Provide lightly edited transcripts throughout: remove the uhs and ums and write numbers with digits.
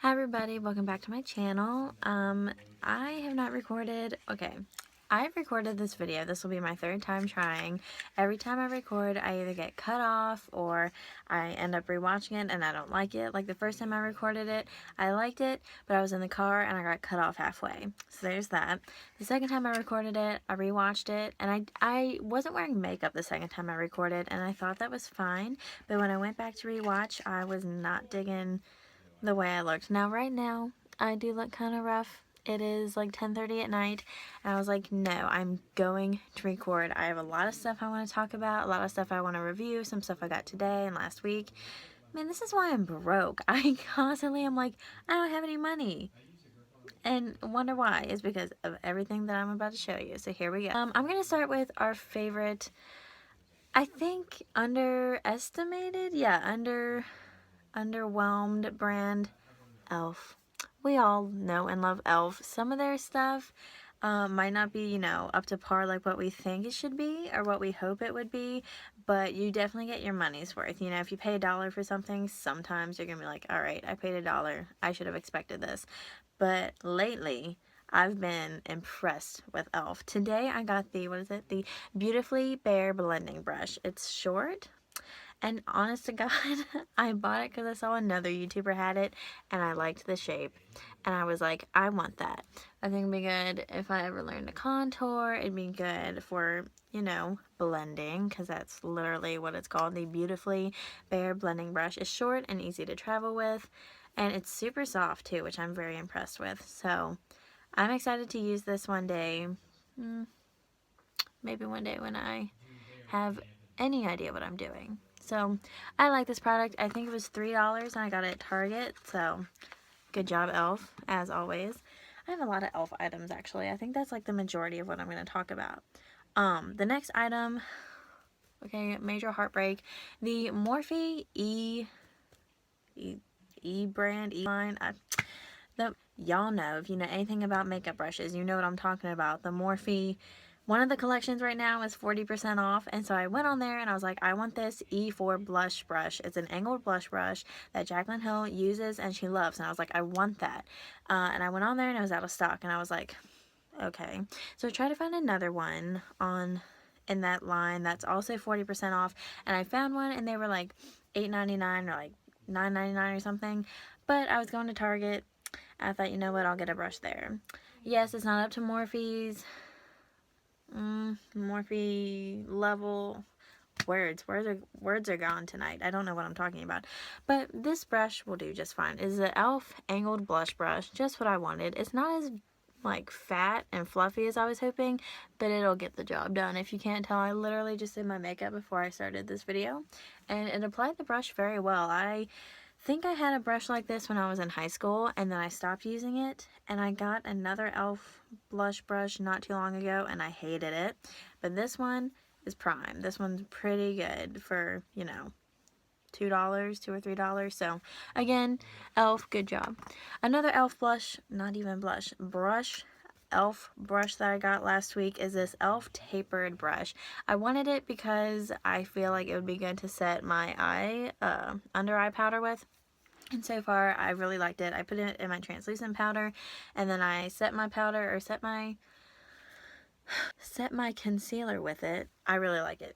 Hi everybody, welcome back to my channel. I have not recorded, I've recorded this video. This will be my third time trying. Every time I record, I either get cut off or I end up rewatching it and I don't like it. Like the first time I recorded it, I liked it, but I was in the car and I got cut off halfway. So there's that. The second time I recorded it, I rewatched it, and I wasn't wearing makeup the second time I recorded, and I thought that was fine, but when I went back to rewatch, I was not digging the way I looked. Now right now I do look kind of rough. It is like 10:30 at night and I was like, no, I'm going to record. I have a lot of stuff I want to talk about, a lot of stuff I want to review, some stuff I got today and last week. Man, this is why I'm broke. I constantly am like, I don't have any money, and wonder why. It's because of everything that I'm about to show you. So here we go. I'm gonna start with our favorite, I think underestimated, underwhelmed brand, Elf. We all know and love Elf. Some of their stuff might not be, up to par like what we think it should be or what we hope it would be, but you definitely get your money's worth. If you pay $1 for something, sometimes you're going to be like, all right, I paid $1. I should have expected this. But lately, I've been impressed with Elf. Today, I got the Beautifully Bare Blending Brush. It's short. And honest to God, I bought it because I saw another YouTuber had it and I liked the shape. And I was like, I want that. I think it'd be good if I ever learn to contour. It'd be good for, blending, because that's literally what it's called. The Beautifully Bare Blending Brush is short and easy to travel with. And it's super soft too, which I'm very impressed with. So I'm excited to use this one day. Maybe one day when I have any idea what I'm doing. So I like this product. I think it was $3 and I got it at Target. So good job, Elf, as always. I have a lot of Elf items actually. I think that's like the majority of what I'm going to talk about. The next item, major heartbreak. The Morphe E brand, E line. Y'all know, if you know anything about makeup brushes, you know what I'm talking about. The Morphe, one of the collections right now is 40% off, and so I went on there and I was like, I want this E4 blush brush. It's an angled blush brush that Jaclyn Hill uses and she loves, and I was like, I want that. And I went on there and it was out of stock, and I was like, okay. So I tried to find another one in that line that's also 40% off, and I found one and they were like $8.99 or like $9.99 or something, but I was going to Target. I thought, you know what, I'll get a brush there. Yes, it's not up to Morphe's. Morphe level. Words are gone tonight. I don't know what I'm talking about. But this brush will do just fine. It's an e.l.f. angled blush brush. Just what I wanted. It's not as like fat and fluffy as I was hoping, but it'll get the job done. If you can't tell, I literally just did my makeup before I started this video, and it applied the brush very well. I think I had a brush like this when I was in high school, and then I stopped using it, and I got another e.l.f. blush brush not too long ago, and I hated it. But this one is prime. This one's pretty good for, $2, $2 or $3. So again, e.l.f. good job. Another e.l.f. blush, not even blush, brush, e.l.f. brush that I got last week is this e.l.f. tapered brush. I wanted it because I feel like it would be good to set my under eye powder with. And so far, I really liked it. I put it in my translucent powder, and then I set my powder, or set my concealer with it. I really like it.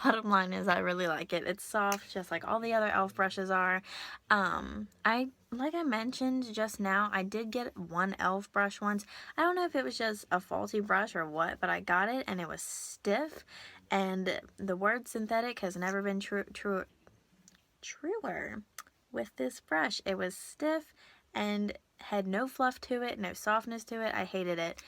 Bottom line is, I really like it. It's soft, just like all the other e.l.f. brushes are. Like I mentioned just now, I did get one e.l.f. brush once. I don't know if it was just a faulty brush or what, but I got it and it was stiff. And the word synthetic has never been truer with this brush. It was stiff and had no fluff to it, no softness to it. I hated it.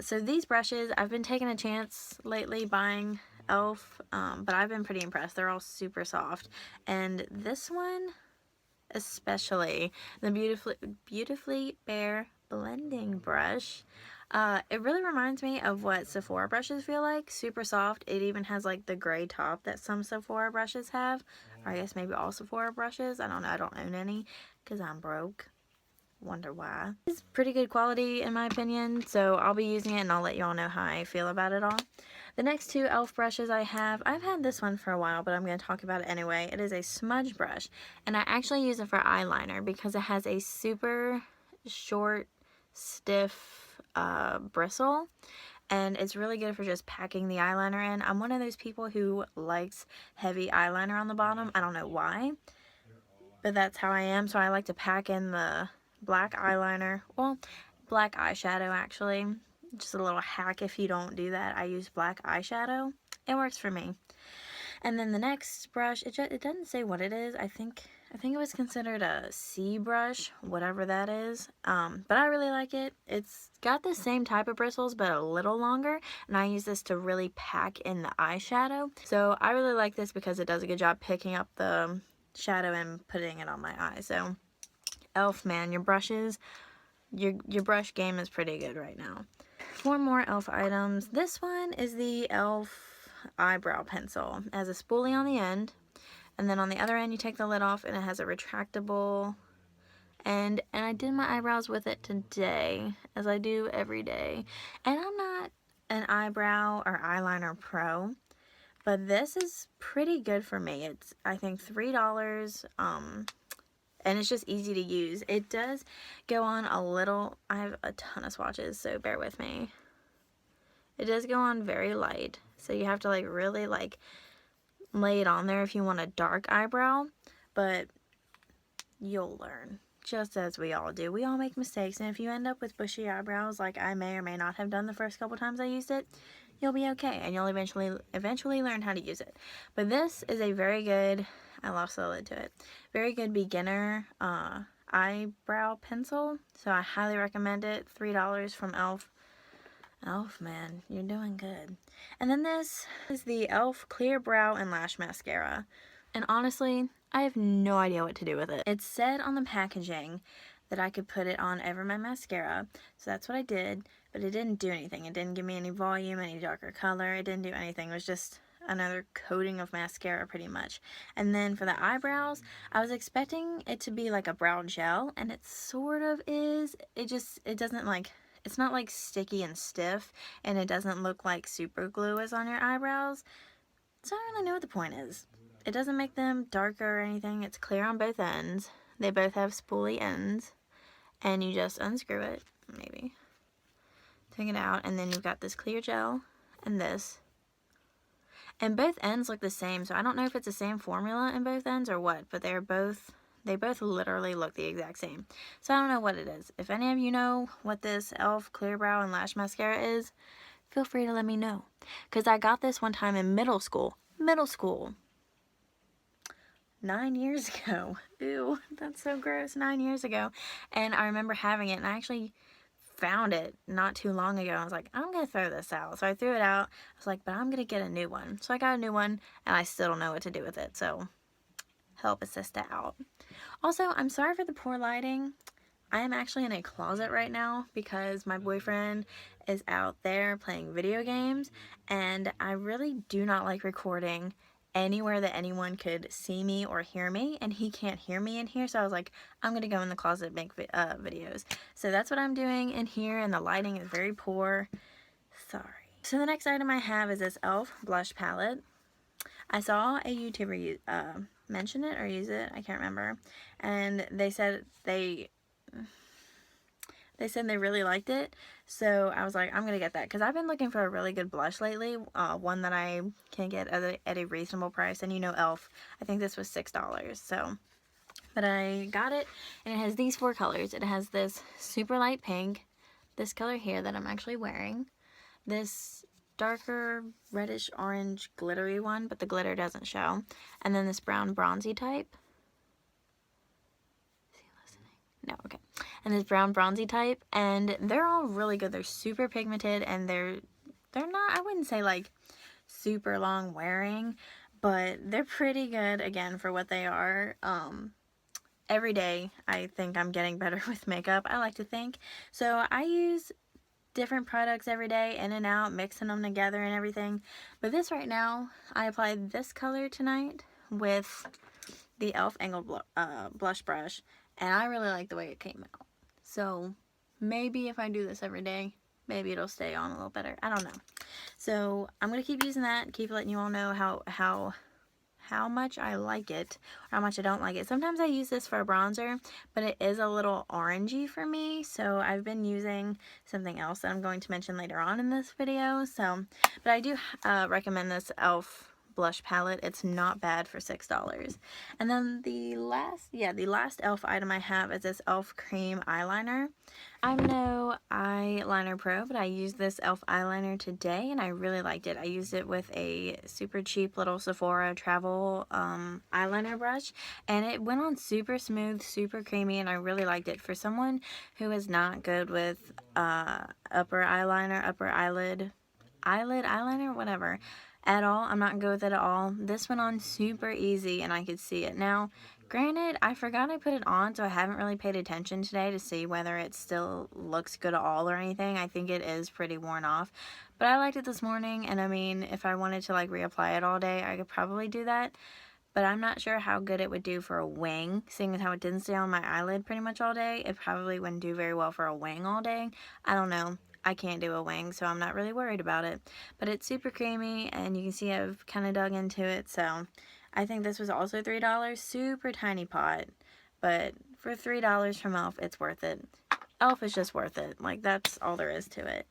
So these brushes, I've been taking a chance lately buying e.l.f., but I've been pretty impressed. They're all super soft. And this one, especially, the Beautifully Bare Blending Brush, it really reminds me of what Sephora brushes feel like. Super soft. It even has like the gray top that some Sephora brushes have. Or I guess maybe all Sephora brushes. I don't know. I don't own any because I'm broke. Wonder why. It's pretty good quality in my opinion, so I'll be using it and I'll let you all know how I feel about it all. The next two e.l.f. brushes I have, I've had this one for a while, but I'm going to talk about it anyway. It is a smudge brush, and I actually use it for eyeliner because it has a super short, stiff bristle, and it's really good for just packing the eyeliner in. I'm one of those people who likes heavy eyeliner on the bottom. I don't know why, but that's how I am. So I like to pack in the black eyeliner, well, black eyeshadow actually. Just a little hack if you don't do that. I use black eyeshadow. It works for me. And then the next brush, it doesn't say what it is. I think it was considered a C brush, whatever that is. But I really like it. It's got the same type of bristles, but a little longer. And I use this to really pack in the eyeshadow. So I really like this because it does a good job picking up the shadow and putting it on my eye. So e.l.f. man, your brushes, your brush game is pretty good right now. 4 more e.l.f. items. This one is the e.l.f. eyebrow pencil. It has a spoolie on the end, and then on the other end you take the lid off and it has a retractable end, and I did my eyebrows with it today, as I do every day. And I'm not an eyebrow or eyeliner pro, but this is pretty good for me. It's, I think, $3, and it's just easy to use. It does go on a little, I have a ton of swatches, so bear with me. It does go on very light, so you have to like really like lay it on there if you want a dark eyebrow, but you'll learn, just as we all do. We all make mistakes, and if you end up with bushy eyebrows like I may or may not have done the first couple times I used it, you'll be okay, and you'll eventually learn how to use it. But this is a very good, I lost the lid to it, very good beginner eyebrow pencil, so I highly recommend it. $3 from e.l.f. e.l.f. man, you're doing good. And then this is the e.l.f. Clear Brow and Lash Mascara. And honestly, I have no idea what to do with it. It said on the packaging that I could put it on over my mascara, so that's what I did, but it didn't do anything. It didn't give me any volume, any darker color. It didn't do anything. It was just another coating of mascara pretty much. And then for the eyebrows, I was expecting it to be like a brow gel, and it sort of is. It doesn't like, it's not like sticky and stiff, and it doesn't look like super glue is on your eyebrows. So I don't really know what the point is. It doesn't make them darker or anything. It's clear on both ends. They both have spoolie ends, and you just unscrew it, maybe. Take it out, and then you've got this clear gel and this. And both ends look the same, so I don't know if it's the same formula in both ends or what, but they both literally look the exact same. So I don't know what it is. If any of you know what this e.l.f. Clear Brow and Lash Mascara is, feel free to let me know. Because I got this one time in middle school. 9 years ago. Ew, that's so gross. 9 years ago. And I remember having it, and I actually found it not too long ago. I was like, I'm going to throw this out. So I threw it out. I was like, but I'm going to get a new one. So I got a new one, and I still don't know what to do with it. So help a sister out. Also, I'm sorry for the poor lighting. I am actually in a closet right now because my boyfriend is out there playing video games, and I really do not like recording anywhere that anyone could see me or hear me, and he can't hear me in here, so I was like, I'm gonna go in the closet and make videos. So that's what I'm doing in here, and the lighting is very poor. Sorry. So the next item I have is this e.l.f. blush palette. I saw a YouTuber mention it or use it, I can't remember, and they said they said they really liked it, so I was like, I'm gonna get that, because I've been looking for a really good blush lately, one that I can get at a reasonable price, and you know e.l.f., I think this was $6, so, but I got it, and it has these 4 colors. It has this super light pink, this color here that I'm actually wearing, this darker reddish orange glittery one, but the glitter doesn't show, and then this brown bronzy type. Is he listening? No, okay. And this brown bronzy type, and they're all really good. They're super pigmented, and they're not, I wouldn't say like super long wearing, but they're pretty good again for what they are. Every day I think I'm getting better with makeup, I like to think. So I use different products every day, in and out, mixing them together and everything. But this right now, I applied this color tonight with the e.l.f. Angled Blush Brush, and I really like the way it came out. So maybe if I do this every day, maybe it'll stay on a little better. I don't know. So I'm going to keep using that, keep letting you all know how much I like it, or how much I don't like it. Sometimes I use this for a bronzer, but it is a little orangey for me, so I've been using something else that I'm going to mention later on in this video. So, but I do recommend this e.l.f. blush palette. It's not bad for $6. And then the last e.l.f. item I have is this e.l.f. cream eyeliner. I'm no eyeliner pro, but I used this e.l.f. eyeliner today and I really liked it. I used it with a super cheap little Sephora travel eyeliner brush, and it went on super smooth, super creamy, and I really liked it. For someone who is not good with upper eyelid eyeliner, whatever, at all, I'm not good with it at all. This went on super easy and I could see it. Now, granted, I forgot I put it on, so I haven't really paid attention today to see whether it still looks good at all or anything. I think it is pretty worn off, but I liked it this morning, and I mean, if I wanted to like reapply it all day, I could probably do that, but I'm not sure how good it would do for a wing. Seeing as how it didn't stay on my eyelid pretty much all day, it probably wouldn't do very well for a wing all day. I don't know. I can't do a wing, so I'm not really worried about it. But it's super creamy, and you can see I've kind of dug into it, so I think this was also $3. Super tiny pot, but for $3 from e.l.f., it's worth it. e.l.f. is just worth it. Like, that's all there is to it.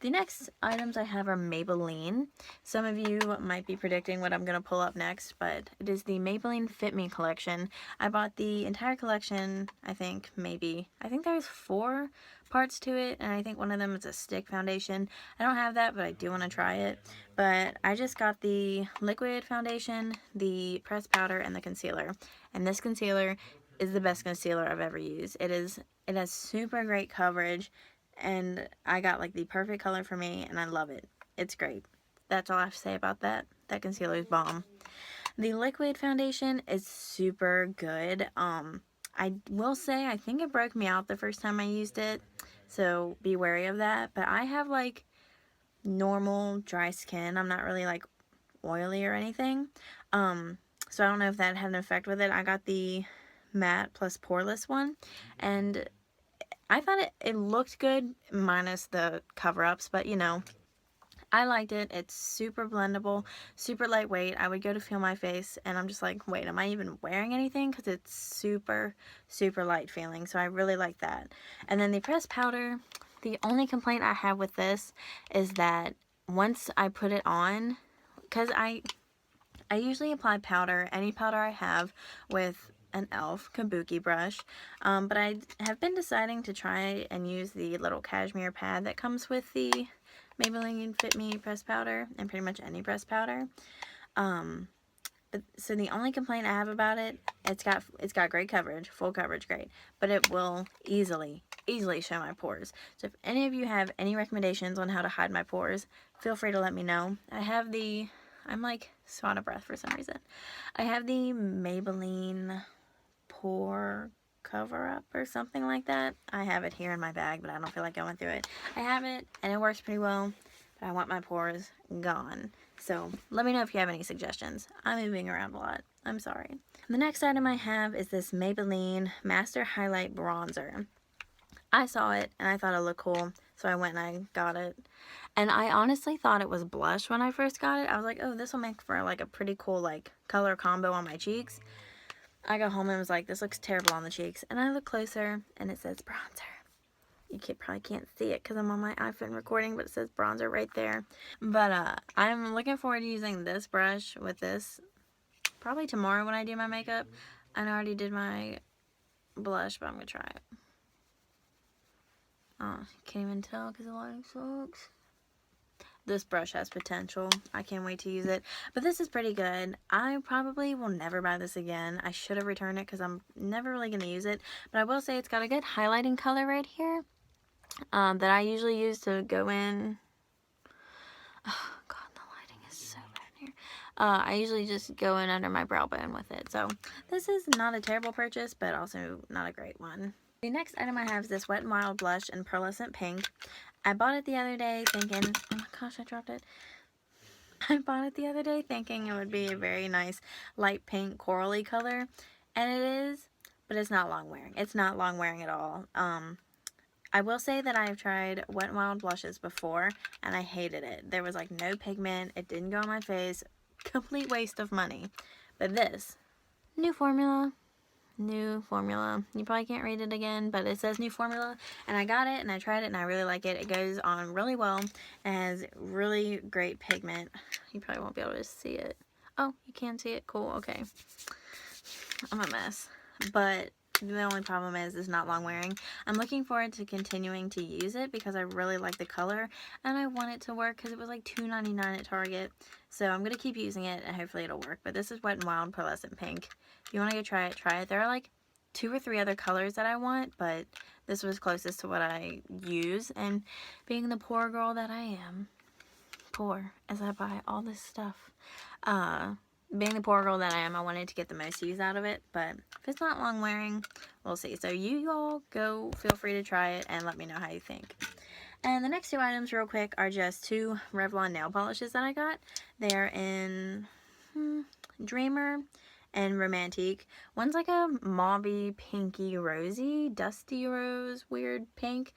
The next items I have are Maybelline. Some of you might be predicting what I'm going to pull up next, but it is the Maybelline Fit Me collection. I bought the entire collection, I think there's 4 parts to it, and I think one of them is a stick foundation. I don't have that, but I do want to try it. But I just got the liquid foundation, the pressed powder, and the concealer. And this concealer is the best concealer I've ever used. It has super great coverage, and I got like the perfect color for me, and I love it. It's great. That's all I have to say about that. That concealer is bomb. The liquid foundation is super good. I will say I think it broke me out the first time I used it, so be wary of that. But I have like normal dry skin. I'm not really like oily or anything. So I don't know if that had an effect with it. I got the matte plus poreless one, and I thought it looked good minus the cover-ups, but you know, I liked it. It's super blendable, super lightweight. I would go to feel my face and I'm just like, wait, am I even wearing anything? Because it's super, super light feeling. So I really like that. And then the pressed powder, the only complaint I have with this is that once I put it on, because I usually apply powder, any powder I have, with an e.l.f. kabuki brush, but I have been deciding to try and use the little cashmere pad that comes with the Maybelline Fit Me pressed powder, and pretty much any pressed powder. So the only complaint I have about it, it's got great coverage, full coverage, great, but it will easily show my pores. So if any of you have any recommendations on how to hide my pores, feel free to let me know. I'm like so out of breath for some reason. I have the Maybelline pore cover up or something like that. I have it here in my bag, but I don't feel like going through it. I have it and it works pretty well, but I want my pores gone. So let me know if you have any suggestions. I'm moving around a lot. I'm sorry. The next item I have is this Maybelline Master Highlight Bronzer. I saw it and I thought it looked cool, so I went and I got it. And I honestly thought it was blush when I first got it. I was like, oh, this will make for like a pretty cool like color combo on my cheeks. I got home and was like, this looks terrible on the cheeks. And I look closer and it says bronzer. You probably can't see it because I'm on my iPhone recording, but it says bronzer right there. But I'm looking forward to using this brush with this probably tomorrow when I do my makeup. I already did my blush, but I'm going to try it. Oh, can't even tell because the lighting sucks. This brush has potential. I can't wait to use it. But this is pretty good. I probably will never buy this again. I should have returned it because I'm never really going to use it. But I will say it's got a good highlighting color right here that I usually use to go in. Oh, God, the lighting is so bad here. I usually just go in under my brow bone with it. So this is not a terrible purchase, but also not a great one. The next item I have is this Wet n Wild blush in Pearlescent Pink. I bought it the other day thinking, oh my gosh, I dropped it. I bought it the other day thinking it would be a very nice light pink corally color, and it is, but it's not long wearing. It's not long wearing at all. I will say that I've tried Wet n Wild blushes before, and I hated it. There was like no pigment. It didn't go on my face. Complete waste of money. But this, new formula. New formula. You probably can't read it again, but it says new formula. And I got it, and I tried it, and I really like it. It goes on really well. It has really great pigment. You probably won't be able to see it. Oh, you can see it? Cool. Okay. I'm a mess. But the only problem is it's not long wearing. I'm looking forward to continuing to use it because I really like the color and I want it to work because it was like $2.99 at Target. So I'm going to keep using it and hopefully it'll work. But this is Wet n Wild Pearlescent Pink. If you want to go try it, try it. There are like 2 or 3 other colors that I want, but this was closest to what I use. And being the poor girl that I am, poor as I buy all this stuff, being the poor girl that I am, I wanted to get the most use out of it, but if it's not long wearing, we'll see. So you all go, feel free to try it and let me know how you think. And the next 2 items real quick are just 2 Revlon nail polishes that I got. They are in Dreamer and Romantique. One's like a mauvey, pinky, rosy, dusty rose, weird pink.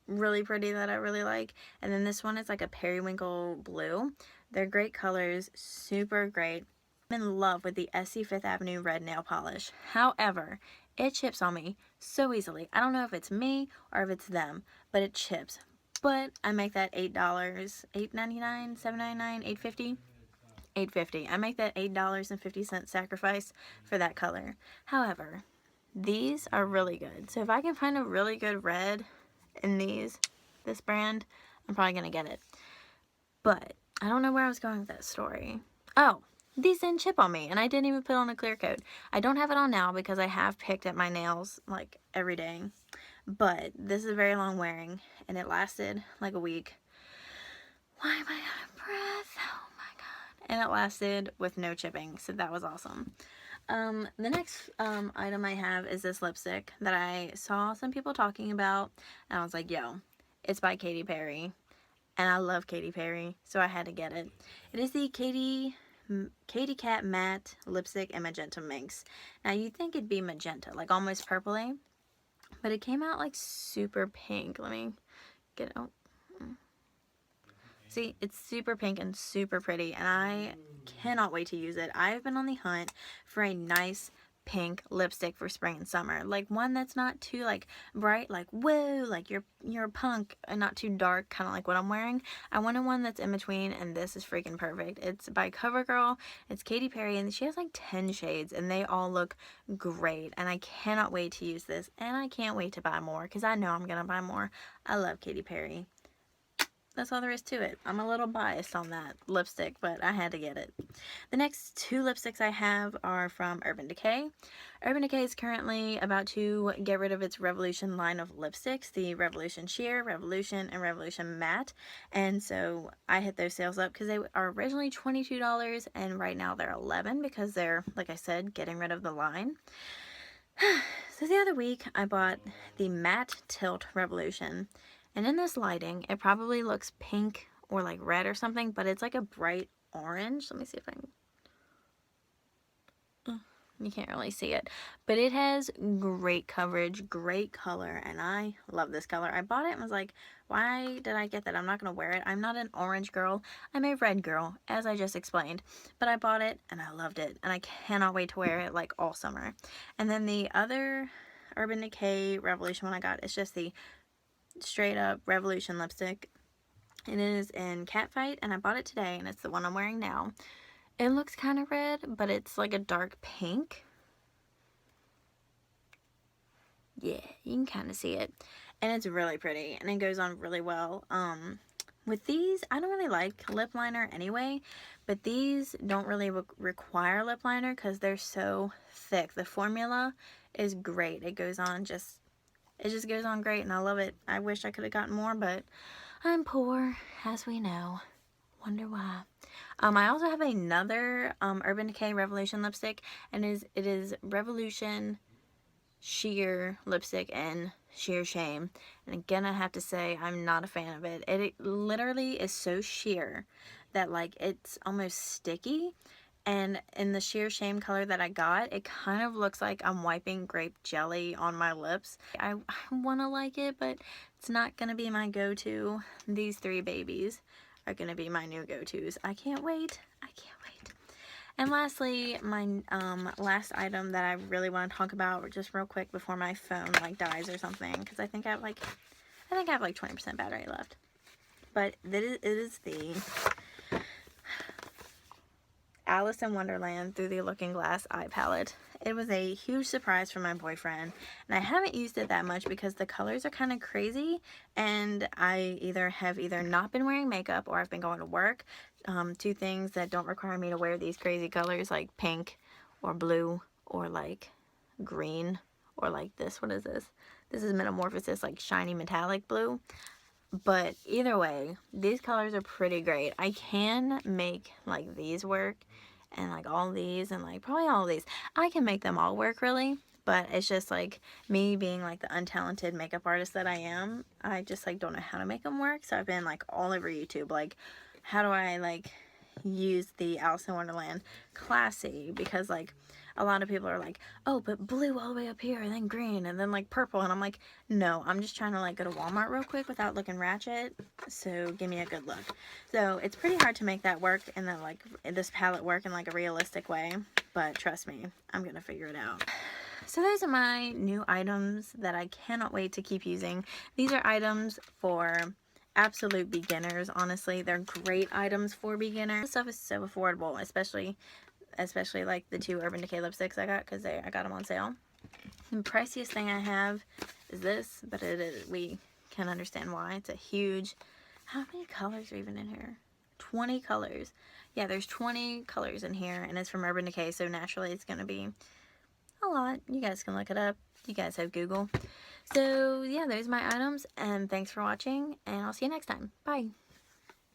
Really pretty that I really like. And then this one is like a periwinkle blue. They're great colors, super great. I'm in love with the Essie Fifth Avenue red nail polish. However, it chips on me so easily. I don't know if it's me or if it's them, but it chips. But I make that $8, $8.99, $7.99, $8.50. $8.50. I make that $8.50 sacrifice for that color. However, these are really good. So if I can find a really good red in this brand, I'm probably going to get it. But I don't know where I was going with that story. Oh, these didn't chip on me, and I didn't even put on a clear coat. I don't have it on now because I have picked at my nails like every day. But this is very long wearing, and it lasted like a week. Why am I out of breath? Oh my god. And it lasted with no chipping, so that was awesome. The next item I have is this lipstick that I saw some people talking about, and I was like, yo, it's by Katy Perry. And I love Katy Perry, so I had to get it. It is the Katy Kat Matte Lipstick in Magenta Minx. Now, you'd think it'd be magenta, like almost purpley, but it came out like super pink. Let me get it. Oh. See, it's super pink and super pretty, and I cannot wait to use it. I've been on the hunt for a nice pink lipstick for spring and summer, like one that's not too like bright, like whoa, like you're a punk, and not too dark, kind of like what I'm wearing. I wanted one that's in between, and this is freaking perfect. It's by CoverGirl. It's Katy Perry, and she has like 10 shades, and they all look great, and I cannot wait to use this, and I can't wait to buy more because I know I'm gonna buy more. I love Katy Perry. That's all there is to it. I'm a little biased on that lipstick, but I had to get it. The next 2 lipsticks I have are from Urban Decay. Urban Decay is currently about to get rid of its Revolution line of lipsticks, the Revolution Sheer, Revolution, and Revolution Matte. And so I hit those sales up because they are originally $22, and right now they're $11 because they're, like I said, getting rid of the line. So the other week I bought the Matte Tilt Revolution. And in this lighting, it probably looks pink or like red or something, but it's like a bright orange. Let me see if I can... You can't really see it. But it has great coverage, great color, and I love this color. I bought it and was like, why did I get that? I'm not going to wear it. I'm not an orange girl. I'm a red girl, as I just explained. But I bought it, and I loved it. And I cannot wait to wear it like all summer. And then the other Urban Decay Revolution one I got is just the straight up Revolution lipstick. It is in Catfight, and I bought it today, and it's the one I'm wearing now. It looks kind of red, but it's like a dark pink. Yeah, you can kind of see it. And it's really pretty, and it goes on really well. With these, I don't really like lip liner anyway, but these don't really require lip liner because they're so thick. The formula is great. It goes on it just goes on great, and I love it. I wish I could have gotten more, but I'm poor, as we know. Wonder why. I also have another Urban Decay Revolution lipstick, and it is Revolution Sheer lipstick in Sheer Shame. And again, I have to say, I'm not a fan of it. It literally is so sheer that like it's almost sticky, And in the sheer shame color that I got, it kind of looks like I'm wiping grape jelly on my lips. I want to like it, but it's not going to be my go-to. These three babies are going to be my new go-tos. I can't wait. I can't wait. And lastly, my last item that I really want to talk about, just real quick before my phone like dies or something, because I think I have like 20% battery left. But it is the Alice in Wonderland Through the Looking Glass eye palette. It was a huge surprise for my boyfriend, and I haven't used it that much because the colors are kind of crazy, and I have either not been wearing makeup or I've been going to work. Two things that don't require me to wear these crazy colors like pink or blue or like green or like this. What is this? This is Metamorphosis, like shiny metallic blue. But either way, these colors are pretty great. I can make like these work and like all these and like probably all of these. I can make them all work really, but it's just like me being like the untalented makeup artist that I am. I just like don't know how to make them work. So I've been like all over YouTube, like how do I like use the Alice in Wonderland classy, because like a lot of people are like, oh, but blue all the way up here and then green and then like purple, and I'm like, no, I'm just trying to like go to Walmart real quick without looking ratchet, so give me a good look. So it's pretty hard to make that work and then like this palette work in like a realistic way, but trust me, I'm gonna figure it out. So those are my new items that I cannot wait to keep using. These are items for absolute beginners. Honestly, they're great items for beginners. This stuff is so affordable, especially like the two Urban Decay lipsticks I got, because I got them on sale. The priciest thing I have is this, but we can understand why. It's a huge, how many colors are even in here? 20 colors. Yeah, there's 20 colors in here, and it's from Urban Decay, so naturally it's going to be a lot. You guys can look it up. You guys have Google. So yeah, those are my items, and thanks for watching, and I'll see you next time. Bye.